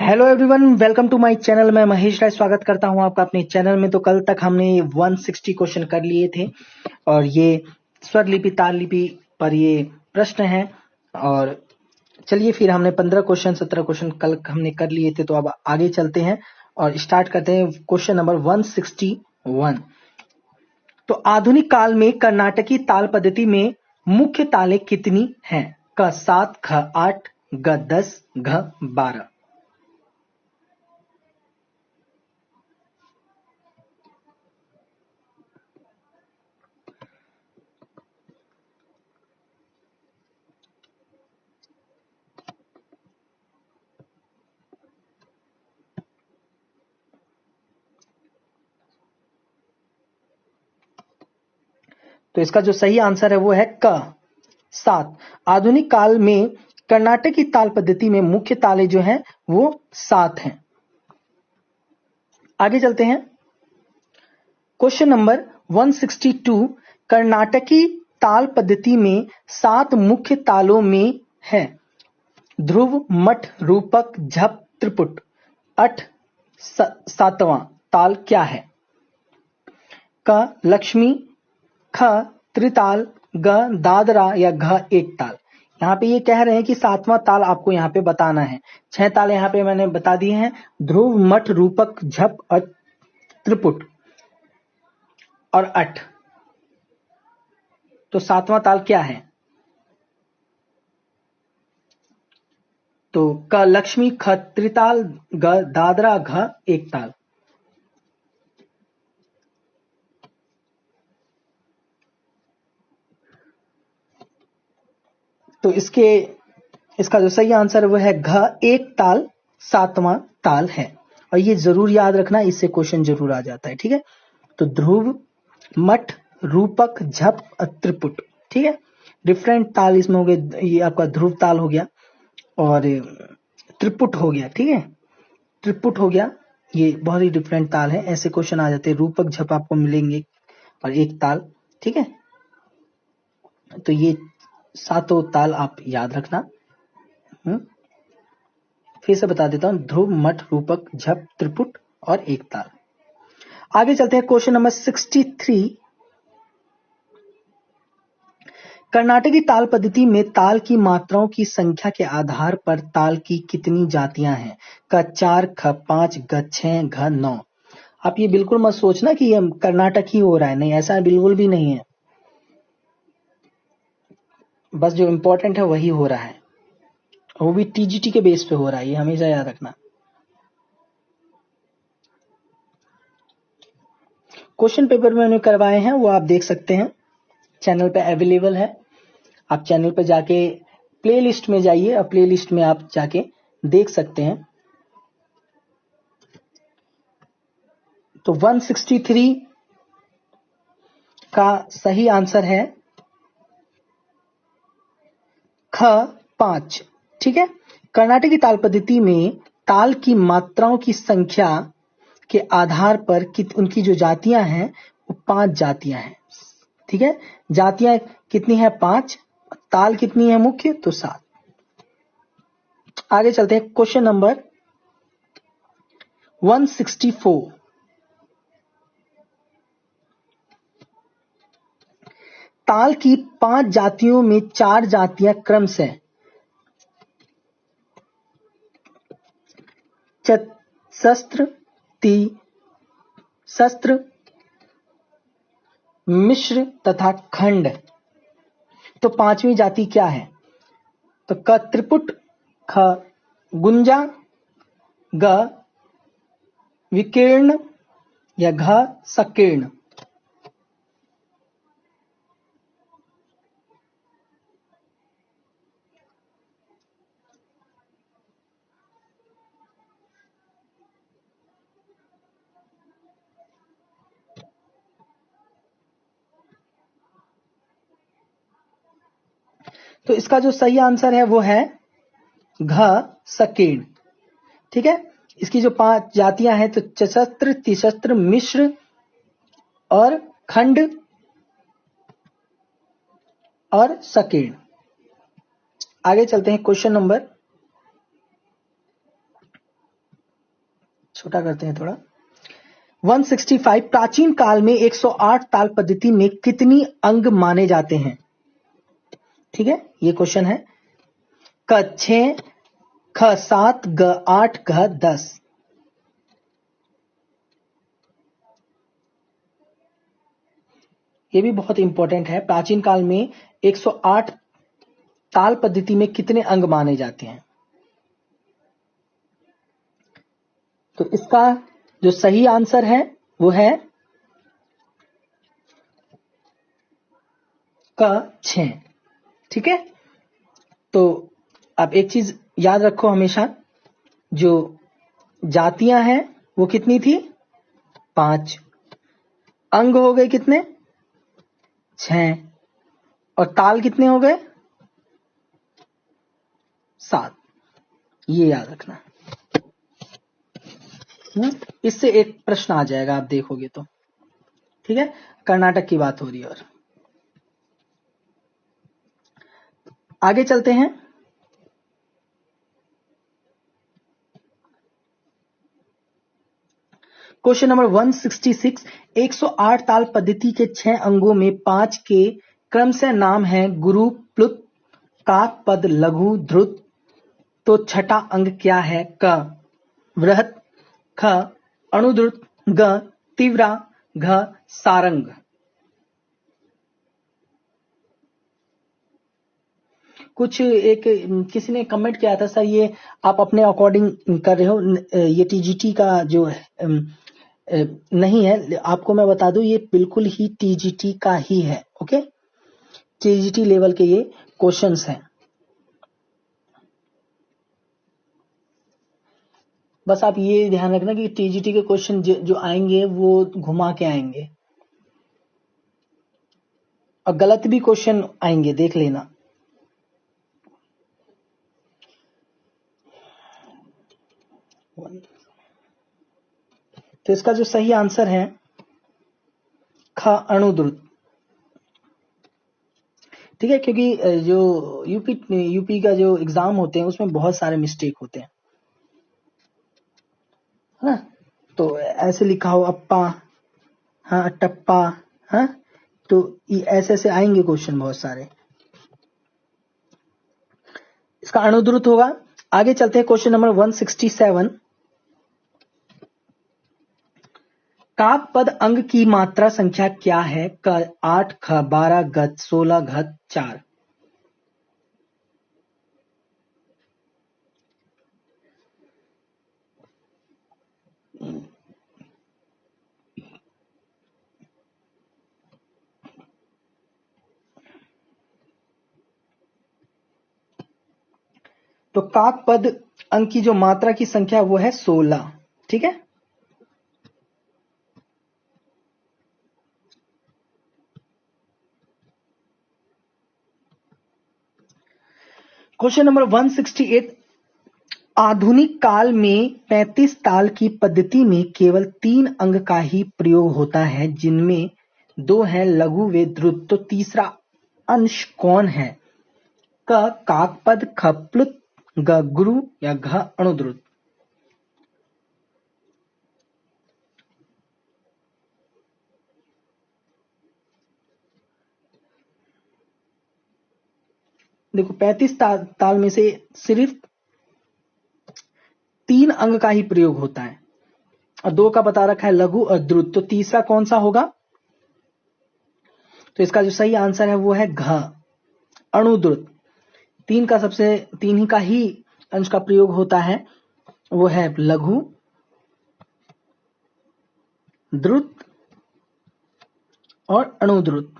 Hello everyone, welcome to my channel. मैं महेश राय स्वागत करता हूं आपका अपने चैनल में। तो कल तक हमने 160 क्वेश्चन कर लिए थे और ये स्वर लिपि ताल लिपि पर ये प्रश्न है। और चलिए फिर हमने 15 क्वेश्चन 17 क्वेश्चन कल हमने कर लिए थे, तो अब आगे चलते हैं और स्टार्ट करते हैं क्वेश्चन नंबर 161। तो आधुनिक काल में कर्नाटकी ताल पद्धति में मुख्य तालें कितनी हैं? क 7, ख 8, ग 10, घ 12। तो इसका जो सही आंसर है वो है क 7। आधुनिक काल में कर्नाटकी ताल पद्धति में मुख्य ताले जो हैं वो 7 हैं। आगे चलते हैं क्वेश्चन नंबर 162। कर्नाटकी ताल पद्धति में 7 मुख्य तालों में है ध्रुव, मठ, रूपक, झप, त्रिपुट। 8 सातवां ताल क्या है? क लक्ष्मी, ख त्रिताल, ग दादरा या घ एक ताल। यहाँ पे ये कह रहे हैं कि 7वां ताल आपको यहाँ पे बताना है। 6 ताल यहाँ पे मैंने बता दिए हैं, ध्रुव, मठ, रूपक, झप और त्रिपुट और 8। तो 7वां ताल क्या है? तो क लक्ष्मी, ख त्रिताल, ग दादरा, घ एक ताल। तो इसका जो सही आंसर वो है घ एक ताल 7वां ताल है। और ये जरूर याद रखना, इससे क्वेश्चन जरूर आ जाता है। ठीक है, तो ध्रुव, मठ, रूपक, झप, त्रिपुट। ठीक है, डिफरेंट ताल इसमें हो गए। ये आपका ध्रुव ताल हो गया और त्रिपुट हो गया। ठीक है, त्रिपुट हो गया, ये बहुत ही डिफरेंट ताल है। ऐसे क्वेश्चन आ जाते हैं, रूपक झप आपको मिलेंगे और एक ताल। ठीक है, तो ये 7 ताल आप याद रखना। फिर से बता देता हूं, ध्रुव, मठ, रूपक, झप, त्रिपुट और एक ताल। आगे चलते हैं क्वेश्चन नंबर 63। कर्नाटकी ताल पद्धति में ताल की मात्राओं की संख्या के आधार पर ताल की कितनी जातियां हैं? क 4, ख 5, ग 6, घ 9। आप ये बिल्कुल मत सोचना कि ये कर्नाटक ही हो रहा है, नहीं, ऐसा बिल्कुल भी नहीं है। बस जो इंपॉर्टेंट है वही हो रहा है, वो भी टीजीटी के बेस पे हो रहा है, ये हमेशा याद रखना। क्वेश्चन पेपर मैंने करवाए हैं, वो आप देख सकते हैं, चैनल पे अवेलेबल है। आप चैनल पे जाके प्ले लिस्ट में जाइए और प्ले लिस्ट में आप जाके देख सकते हैं। तो 163 का सही आंसर है ख 5। ठीक है, कर्नाटकी ताल पद्धति में ताल की मात्राओं की संख्या के आधार पर उनकी जो जातियां हैं वो 5 जातियां हैं। ठीक है, जातियां कितनी है? 5। ताल कितनी है मुख्य? तो 7। आगे चलते हैं क्वेश्चन नंबर 164। ताल की 5 जातियों में 4 जातियां क्रमशः शस्त्र, शस्त्र, मिश्र तथा खंड। तो 5वीं जाति क्या है? तो क त्रिपुट, ख गुंजा, ग विकीर्ण या घ संकीर्ण। तो इसका जो सही आंसर है वो है घ संकीर्ण। ठीक है, इसकी जो 5 जातियां हैं तो चशस्त्र, तिशस्त्र, मिश्र और खंड और संकीर्ण। आगे चलते हैं क्वेश्चन नंबर छोटा करते हैं थोड़ा। 165 प्राचीन काल में 108 ताल पद्धति में कितनी अंग माने जाते हैं? ठीक है, ये क्वेश्चन है। क 6, ख 7, ग 8, घ 10। ये भी बहुत इंपॉर्टेंट है। प्राचीन काल में 108 ताल पद्धति में कितने अंग माने जाते हैं? तो इसका जो सही आंसर है वो है क 6। ठीक है, तो अब एक चीज याद रखो हमेशा, जो जातियां हैं वो कितनी थी? 5। अंग हो गए कितने? 6। और ताल कितने हो गए? 7। ये याद रखना। इससे एक प्रश्न आ जाएगा, आप देखोगे तो। ठीक है, कर्नाटक की बात हो रही है। और आगे चलते हैं। Question number 166। 108 ताल पद्धति के 6 अंगों में 5 के क्रम से नाम है गुरु, प्लुत, काक, पद, लघु, ध्रुत। तो छठा अंग क्या है? क वृहत, ख अणुद्रुत, ग तीव्रा, घ सारंग। कुछ एक किसी ने कमेंट किया था, सर ये आप अपने अकॉर्डिंग कर रहे हो, ये टीजीटी का जो नहीं है। आपको मैं बता दूं, ये बिल्कुल ही टीजीटी का ही है। ओके, टीजीटी लेवल के ये क्वेश्चंस हैं। बस आप ये ध्यान रखना कि टीजीटी के क्वेश्चन जो आएंगे वो घुमा के आएंगे, और गलत भी क्वेश्चन आएंगे, देख लेना। तो इसका जो सही आंसर है ख अणुद्रुत। ठीक है, क्योंकि जो यूपी का जो एग्जाम होते हैं उसमें बहुत सारे मिस्टेक होते हैं, है ना। तो ऐसे लिखा हो अप्पा, हाँ टप्पा, हाँ, तो ऐसे ऐसे आएंगे क्वेश्चन बहुत सारे। इसका अणुद्रुत होगा। आगे चलते हैं क्वेश्चन नंबर 167। काक पद अंग की मात्रा संख्या क्या है? क 8, ख 12, ग 16, घ 4। तो काक पद अंग की जो मात्रा की संख्या वो है 16। ठीक है, क्वेश्चन नंबर 168। आधुनिक काल में 35 ताल की पद्धति में केवल 3 अंग का ही प्रयोग होता है, जिनमें 2 है लघु व द्रुत। तो तीसरा अंश कौन है? क काकपद, ख प्लुत, ग गुरु या घ अणुद्रुत। देखो 35 ताल में से सिर्फ 3 अंग का ही प्रयोग होता है, और 2 का बता रखा है लघु और द्रुत। तो तीसरा कौन सा होगा? तो इसका जो सही आंसर है वो है घ अणुद्रुत। 3 ही का ही अंश का प्रयोग होता है, वो है लघु, द्रुत और अणुद्रुत।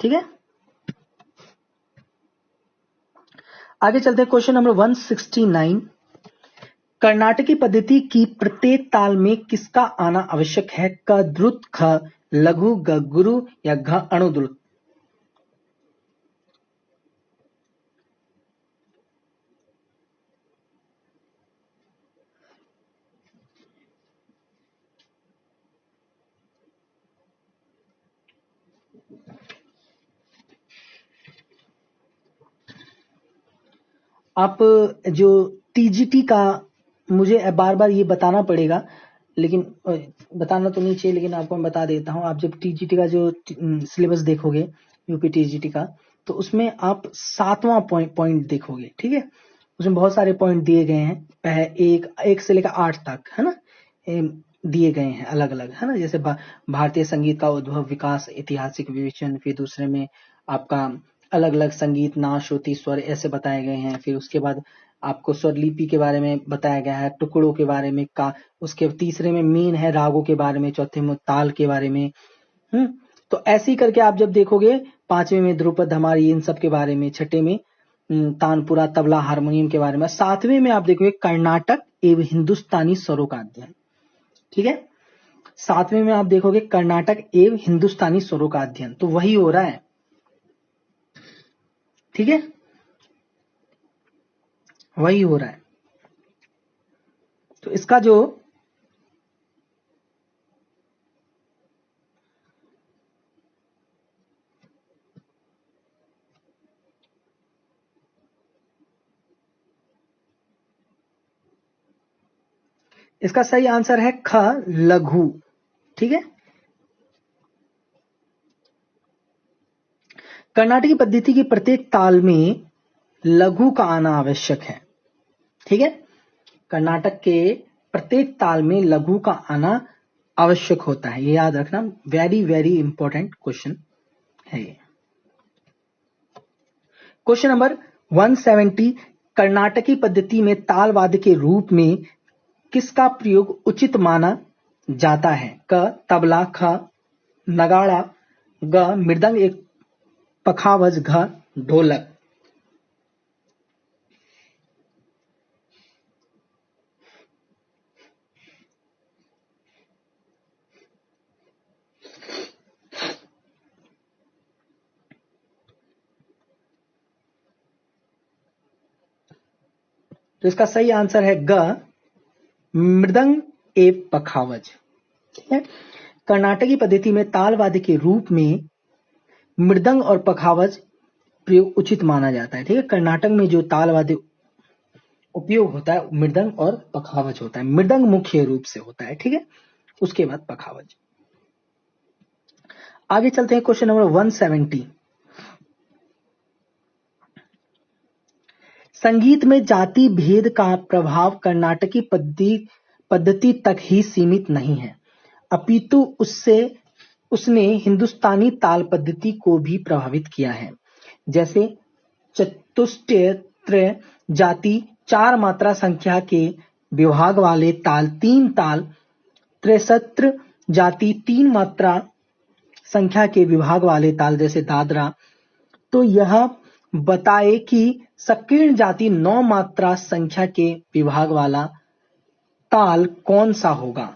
ठीक है, आगे चलते हैं क्वेश्चन नंबर 169। कर्नाटकी पद्धति की प्रत्येक ताल में किसका आना आवश्यक है? क द्रुत, ख लघु, ग गुरु या घ अणुद्रुत। आप जो टीजीटी का मुझे बार बार ये बताना पड़ेगा, लेकिन बताना तो नहीं चाहिए, लेकिन आपको मैं बता देता हूँ। आप जब टीजीटी का जो सिलेबस देखोगे यूपी टीजीटी का, तो उसमें आप 7वां पॉइंट देखोगे, ठीक है। उसमें बहुत सारे पॉइंट दिए गए हैं, एक से लेकर 8 तक, है ना, दिए गए हैं अलग अलग, है ना। जैसे भारतीय संगीत का उद्भव, विकास, ऐतिहासिक विवेचन, फिर दूसरे में आपका अलग अलग संगीत, नाद, श्रुति, स्वर ऐसे बताए गए हैं। फिर उसके बाद आपको स्वरलिपि के बारे में बताया गया है, टुकड़ों के बारे में का, उसके तीसरे में मेन है रागों के बारे में, चौथे में ताल के बारे में। तो ऐसे ही करके आप जब देखोगे, 5वें में ध्रुपद, धमार, इन सब के बारे में, छठे में तानपुरा, तबला, हारमोनियम के बारे में, 7वें में आप देखोगे कर्नाटक एवं हिंदुस्तानी स्वरों का अध्ययन, ठीक है। 7वें में आप देखोगे कर्नाटक एवं हिंदुस्तानी स्वरों का अध्ययन, तो वही हो रहा है, ठीक है, वही हो रहा है। तो इसका जो इसका सही आंसर है ख, लघु, ठीक है। कर्नाटकी पद्धति की प्रत्येक ताल में लघु का आना आवश्यक है, ठीक है। कर्नाटक के प्रत्येक ताल में लघु का आना आवश्यक होता है, ये याद रखना, वेरी वेरी इंपॉर्टेंट क्वेश्चन है ये। क्वेश्चन नंबर 170, कर्नाटकी पद्धति में ताल वाद्य के रूप में किसका प्रयोग उचित माना जाता है? क, तबला, ख, नगाड़ा, ग, मृदंग एक पखावज, घ, ढोलक। तो इसका सही आंसर है ग, मृदंग एवं पखावज, ठीक है। कर्नाटकी पद्धति में ताल वाद्य के रूप में मृदंग और पखावज प्रयोग उचित माना जाता है, ठीक है। कर्नाटक में जो ताल वाद्य उपयोग होता है मृदंग और पखावज होता है, मृदंग मुख्य रूप से होता है, ठीक है, उसके बाद पखावज। आगे चलते हैं क्वेश्चन नंबर 170, संगीत में जाति भेद का प्रभाव कर्नाटकी पद्धति तक ही सीमित नहीं है, अपितु उसने हिंदुस्तानी ताल पद्धति को भी प्रभावित किया है। जैसे चतुष्टय, त्रय जाति 4 मात्रा संख्या के विभाग वाले ताल, 3 ताल, त्रिसत्र जाति 3 मात्रा संख्या के विभाग वाले ताल जैसे दादरा। तो यह बताए कि संकीर्ण जाति 9 मात्रा संख्या के विभाग वाला ताल कौन सा होगा?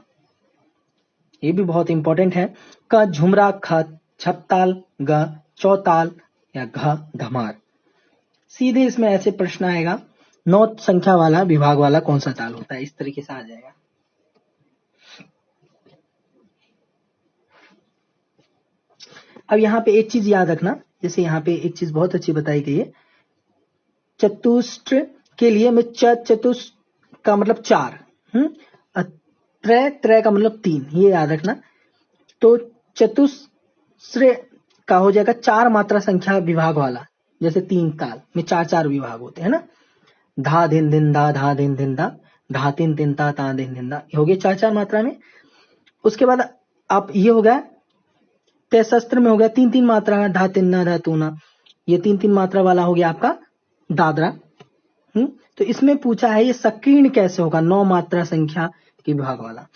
ये भी बहुत इंपॉर्टेंट है। क, झुमरा, ख, छपताल, ग, चौताल, या घ, धमार। सीधे इसमें ऐसे प्रश्न आएगा, 9 संख्या वाला विभाग वाला कौन सा ताल होता है, इस तरीके से आ जाएगा। अब यहाँ पे एक चीज याद रखना, जैसे यहाँ पे एक चीज बहुत अच्छी बताई गई है, चतुष्ट के लिए में चतुष्ट का मतलब 4, त्रय का मतलब 3, ये याद रखना। तो चतुस्र का हो जाएगा 4 मात्रा संख्या विभाग वाला, जैसे 3 ताल में 4 विभाग होते हैं ना, धा धिन धिन धा, धा धिन धिन धा, धा तिन तिन ता, ता धिन धिन धा, हो गए 4 मात्रा में। उसके बाद आप ये हो गया तेशस्त्र में, हो गया 3 मात्रा, धा तिन्ना धा तूना, ये 3 मात्रा वाला हो गया आपका दादरा। तो इसमें पूछा है ये संकीर्ण कैसे होगा, 9 मात्रा संख्या के विभाग वाला।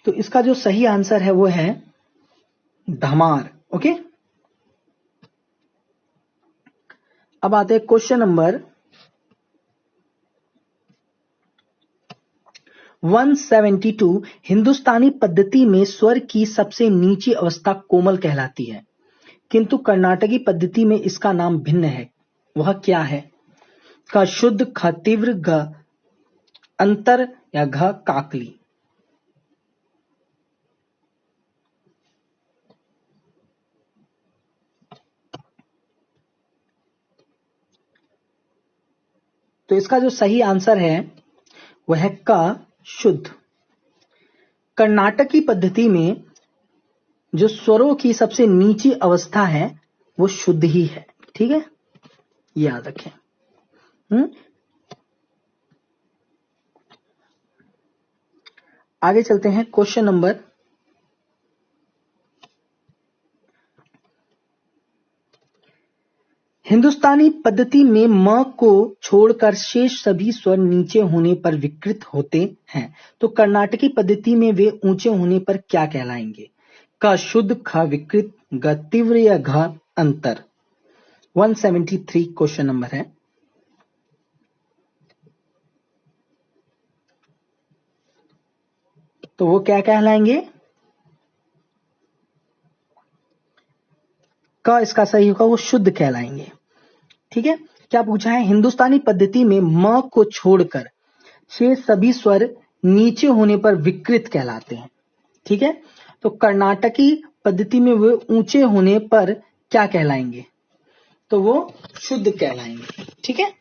तो इसका जो सही आंसर है वो है धमार, ओके। अब आते हैं क्वेश्चन नंबर 172, हिंदुस्तानी पद्धति में स्वर की सबसे नीची अवस्था कोमल कहलाती है, किंतु कर्नाटकी पद्धति में इसका नाम भिन्न है, वह क्या है? क, शुद्ध, ख, तीव्र, ग, अंतर, या घ, काकली। तो इसका जो सही आंसर है वह है क शुद्ध। कर्नाटकी पद्धति में जो स्वरों की सबसे नीची अवस्था है वो शुद्ध ही है, ठीक है, याद रखें। आगे चलते हैं क्वेश्चन नंबर 2। हिंदुस्तानी पद्धति में म को छोड़कर शेष सभी स्वर नीचे होने पर विकृत होते हैं, तो कर्नाटकी पद्धति में वे ऊंचे होने पर क्या कहलाएंगे? क शुद्ध, ख विकृत, ग तीव्र या घ अंतर। 173 क्वेश्चन नंबर है। तो वो क्या कहलाएंगे? क इसका सही होगा, वो शुद्ध कहलाएंगे, ठीक है। क्या पूछा है? हिंदुस्तानी पद्धति में म को छोड़कर शेष सभी स्वर नीचे होने पर विकृत कहलाते हैं, ठीक है। तो कर्नाटकी पद्धति में वे ऊंचे होने पर क्या कहलाएंगे? तो वो शुद्ध कहलाएंगे, ठीक है।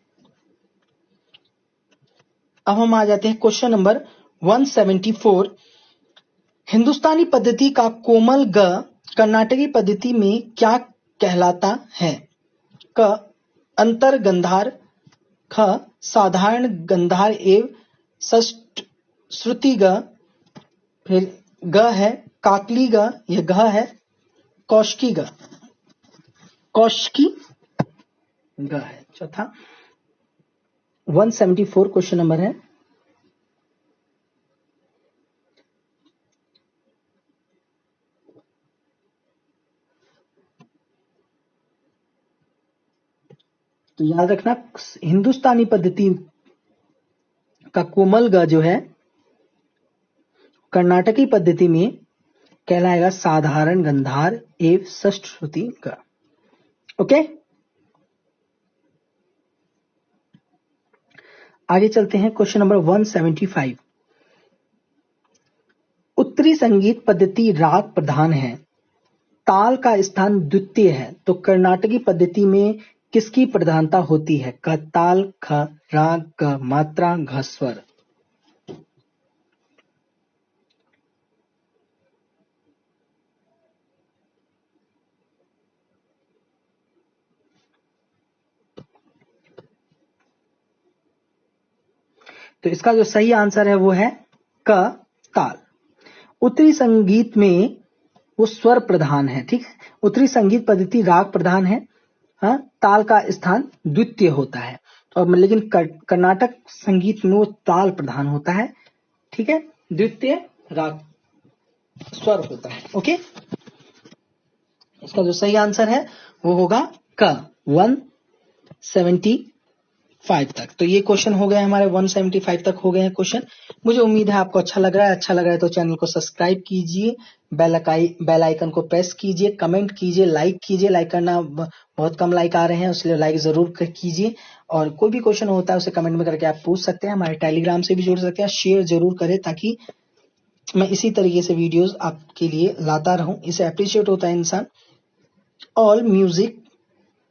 अब हम आ जाते हैं क्वेश्चन नंबर 174। हिंदुस्तानी पद्धति का कोमल ग कर्नाटकी पद्धति में क्या कहलाता है? क अंतर गंधार, ख साधारण गंधार एवं षष्ठ श्रुति ग, फिर ग है काकली ग, यह घ है कौशिकी ग, कौशिकी ग है चौथा। 174 क्वेश्चन नंबर है। तो याद रखना, हिंदुस्तानी पद्धति का कोमल ग जो है कर्नाटकी पद्धति में कहलाएगा साधारण गंधार एवं षष्ठ श्रुति ग। ओके, आगे चलते हैं क्वेश्चन नंबर 175। उत्तरी संगीत पद्धति राग प्रधान है, ताल का स्थान द्वितीय है, तो कर्नाटकी पद्धति में किसकी प्रधानता होती है? क ताल, ख राग, ग मात्रा, घ स्वर। तो इसका जो सही आंसर है वो है क ताल। उत्तरी संगीत में वो स्वर प्रधान है, ठीक है। उत्तरी संगीत पद्धति राग प्रधान है, हाँ, ताल का स्थान द्वितीय होता है, और लेकिन कर्नाटक संगीत में वो ताल प्रधान होता है, ठीक है, द्वितीय राग स्वर होता है। ओके, इसका जो सही आंसर है वो होगा क 175 तक। तो ये क्वेश्चन हो गए हमारे, 175 तक हो गए हैं क्वेश्चन। मुझे उम्मीद है आपको अच्छा लग रहा है। अच्छा लग रहा है तो चैनल को सब्सक्राइब कीजिए, बेल आइकन को प्रेस कीजिए, कमेंट कीजिए, लाइक कीजिए। लाइक करना बहुत कम लाइक आ रहे हैं, इसलिए लाइक जरूर कीजिए। और कोई भी क्वेश्चन होता है उसे कमेंट में करके आप पूछ सकते हैं। हमारे टेलीग्राम से भी जुड़ सकते हैं। शेयर जरूर करें ताकि मैं इसी तरीके से वीडियोज आपके लिए लाता रहूं। इसे अप्रिशिएट होता है इंसान। ऑल म्यूजिक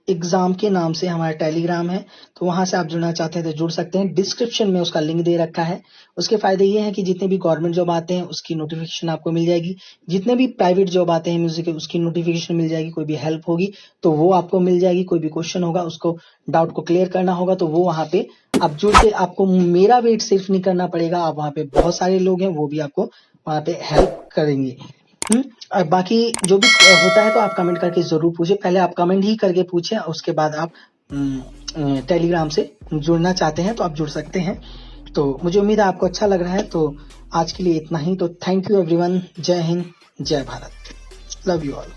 एग्जाम के नाम से हमारा टेलीग्राम है, तो वहां से आप जुड़ना चाहते हैं तो जुड़ सकते हैं। डिस्क्रिप्शन में उसका लिंक दे रखा है। उसके फायदे ये हैं कि जितने भी गवर्नमेंट जॉब आते हैं उसकी नोटिफिकेशन आपको मिल जाएगी, जितने भी प्राइवेट जॉब आते हैं म्यूजिक के उसकी नोटिफिकेशन मिल जाएगी। कोई भी हेल्प होगी तो वो आपको मिल जाएगी, कोई भी क्वेश्चन होगा उसको डाउट को क्लियर करना होगा तो वो वहां पे आप जुड़ के, आपको मेरा वेट सिर्फ नहीं करना पड़ेगा, आप वहां पे बहुत सारे लोग हैं वो भी आपको वहां पे हेल्प करेंगे। और बाकी जो भी होता है तो आप कमेंट करके जरूर पूछे। पहले आप कमेंट ही करके पूछें, उसके बाद आप टेलीग्राम से जुड़ना चाहते हैं तो आप जुड़ सकते हैं। तो मुझे उम्मीद है आपको अच्छा लग रहा है। तो आज के लिए इतना ही। तो थैंक यू एवरीवन। जय हिंद, जय भारत, लव यू ऑल।